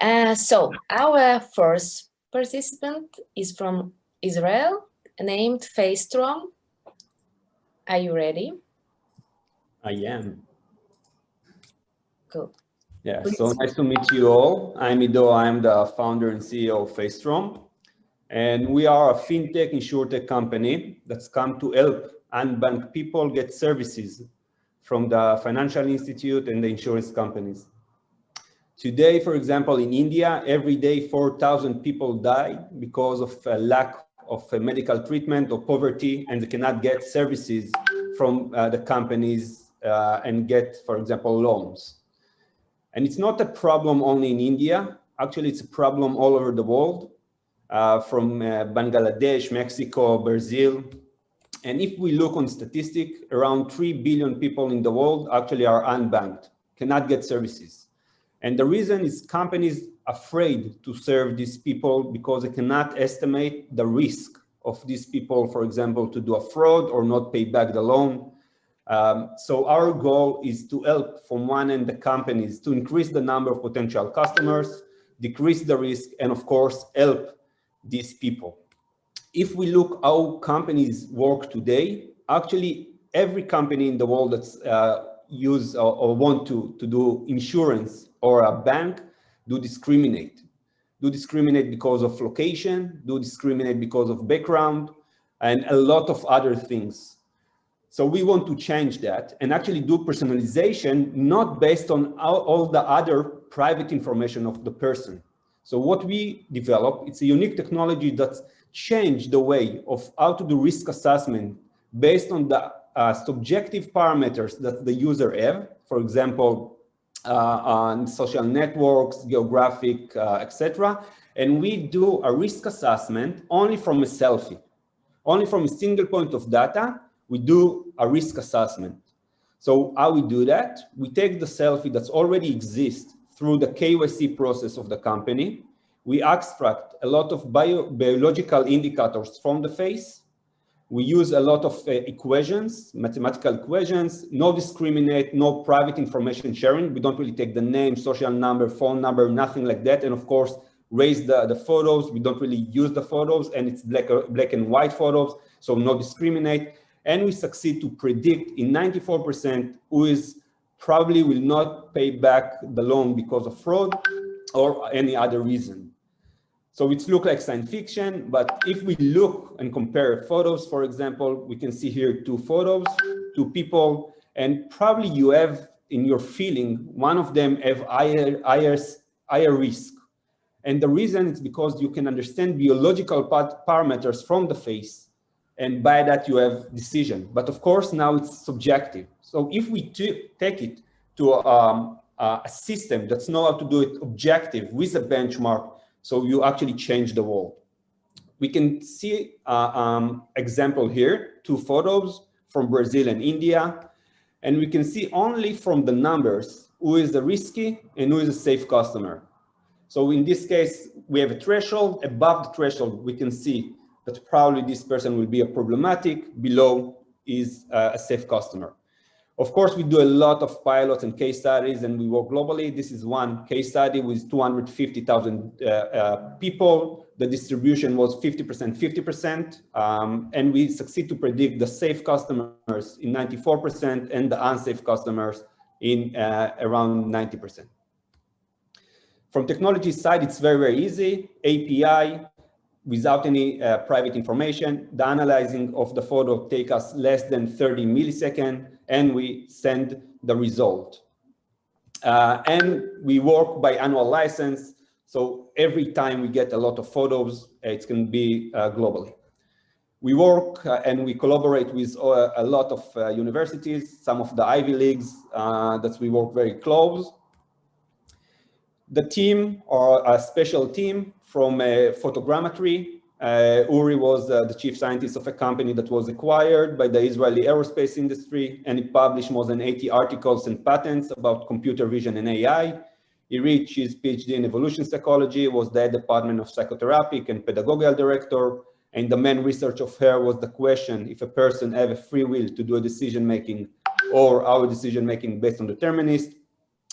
So our first participant is from Israel, named Facetrom. Are you ready? I am. Good. Yeah, Please. so nice to meet you all. I'm Ido, I'm the founder and CEO of Facetrom. And we are a fintech insurtech company that's come to help unbanked people get services from the financial institute and the insurance companies. Today, for example, in India, every day 4,000 people die because of a lack of medical treatment or poverty, and they cannot get services from the companies and get, for example, loans. And it's not a problem only in India. Actually, it's a problem all over the world, from Bangladesh, Mexico, Brazil. And if we look on statistics, around 3 billion people in the world actually are unbanked, cannot get services. And the reason is companies afraid to serve these people because they cannot estimate the risk of these people, for example, to do a fraud or not pay back the loan. So our goal is to help from one end the companies to increase the number of potential customers, decrease the risk, and of course, help these people. If we look how companies work today, actually every company in the world that's use or want to do insurance or a bank do discriminate. Do discriminate because of location, do discriminate because of background, and a lot of other things. So we want to change that and actually do personalization, not based on all the other private information of the person. So what we develop, it's a unique technology that's changed the way of how to do risk assessment based on the subjective parameters that the user have, for example, on social networks, geographic, etc. And we do a risk assessment only from a selfie, only from a single point of data. We do a risk assessment. So how we do that? We take the selfie that's already exists through the KYC process of the company. We extract a lot of biological indicators from the face. We use a lot of equations, mathematical equations, no discriminate, no private information sharing. We don't really take the name, social number, phone number, nothing like that. And of course, raise the photos. We don't really use the photos, and it's black and white photos, so no discriminate. And we succeed to predict in 94% who is probably will not pay back the loan because of fraud or any other reason. So it looks like science fiction, but if we look and compare photos, for example, we can see here two photos, two people, and probably you have in your feeling, one of them have higher risk. And the reason is because you can understand biological parameters from the face, and by that you have decision. But of course, now it's subjective. So if we take it to a system that's know how to do it objective with a benchmark, so you actually change the world. We can see example here, two photos from Brazil and India, and we can see only from the numbers who is the risky and who is a safe customer. So in this case, we have a threshold. Above the threshold, we can see that probably this person will be a problematic, below is a safe customer. Of course, we do a lot of pilots and case studies, and we work globally. This is one case study with 250,000 people. The distribution was 50%, 50%, and we succeed to predict the safe customers in 94% and the unsafe customers in around 90%. From technology side, it's very, very easy. API, without any private information. The analyzing of the photo take us less than 30 milliseconds, and we send the result. And we work by annual license. So every time we get a lot of photos, it's going to be globally. We work and we collaborate with a lot of universities, some of the Ivy Leagues that we work very close. The team, or a special team from photogrammetry. Uri was the chief scientist of a company that was acquired by the Israeli aerospace industry, and he published more than 80 articles and patents about computer vision and AI. He reached his PhD in evolution psychology, was the department of psychotherapy and pedagogical director, and the main research of her was the question if a person have a free will to do a decision-making or our decision-making based on determinist.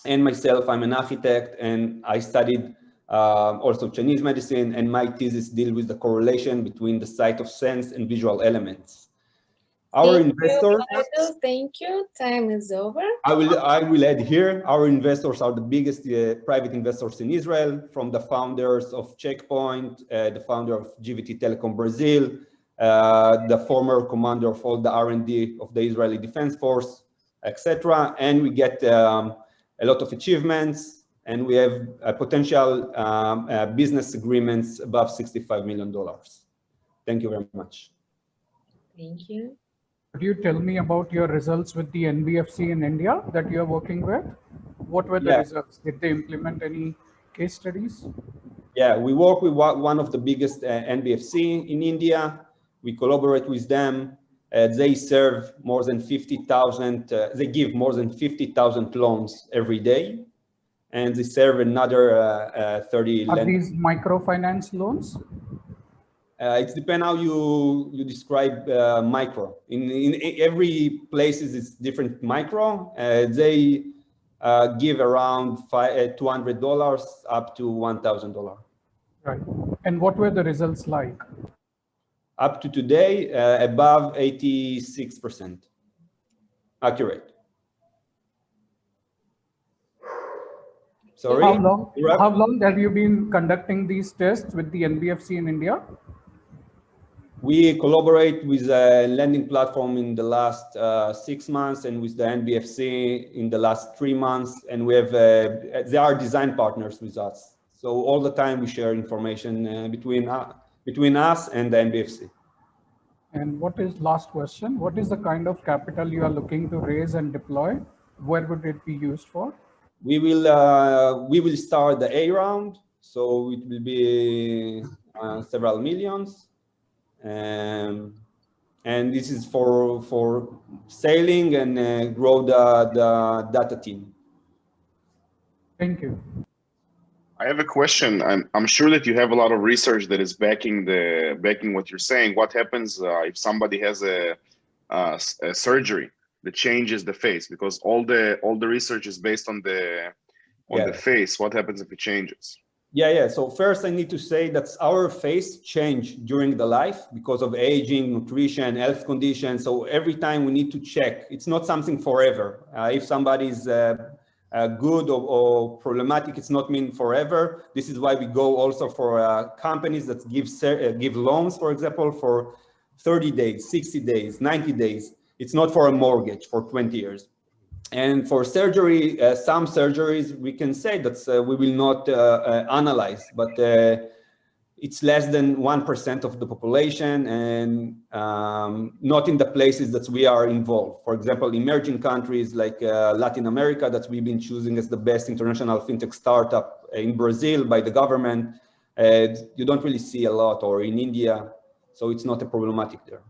And myself, I'm an architect, and I studied also Chinese medicine, and my thesis deals with the correlation between the sight of sense and visual elements. Our investors. Thank you. Time is over. I will add here, our investors are the biggest private investors in Israel, from the founders of Checkpoint, the founder of GVT Telecom Brazil, the former commander of all the R&D of the Israeli Defense Force, etc. And we get a lot of achievements, and we have potential business agreements above $65 million. Thank you very much. Thank you. Could you tell me about your results with the NBFC in India that you are working with? What were the results? Did they implement any case studies? Yeah, we work with one of the biggest NBFC in India. We collaborate with them. They serve more than 50,000, they give more than 50,000 loans every day. And they serve another 30 Are these microfinance loans? It depends how you describe micro. In every places it's different micro. They give around $200 up to $1,000. Right. And what were the results like? Up to today, above 86% accurate. Sorry. How long have you been conducting these tests with the NBFC in India? We collaborate with a lending platform in the last 6 months, and with the NBFC in the last 3 months. And we have they are design partners with us. So all the time we share information between us and the NBFC. And what is last question? What is the kind of capital you are looking to raise and deploy? Where would it be used for? We will start the A round, so it will be several millions. And this is for sailing and grow the data team. Thank you. I have a question. I'm sure that you have a lot of research that is backing what you're saying. What happens if somebody has a surgery that changes the face? Because all the research is based on the face. What happens if it changes? Yeah. So first I need to say that our face change during the life because of aging, nutrition, health conditions. So every time we need to check. It's not something forever. If somebody is good or problematic, it's not mean forever. This is why we go also for companies that give loans, for example, for 30 days, 60 days, 90 days. It's not for a mortgage for 20 years. And for surgery, some surgeries, we can say that we will not analyze, but it's less than 1% of the population, and not in the places that we are involved. For example, emerging countries like Latin America that we've been choosing as the best international fintech startup in Brazil by the government, you don't really see a lot, or in India, so it's not a problematic there.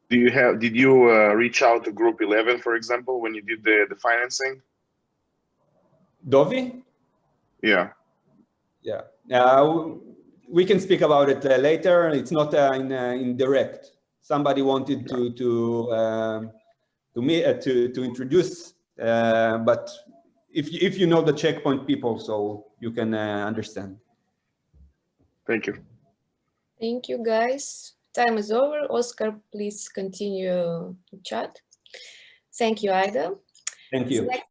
Did you reach out to Group 11, for example, when you did the financing? Dovi? Yeah. We can speak about it later. It's not in direct. Somebody wanted to introduce, but if you know the Checkpoint people, so you can understand. Thank you. Thank you, guys. Time is over. Oscar, please continue to chat. Thank you, Ida. Thank you. Select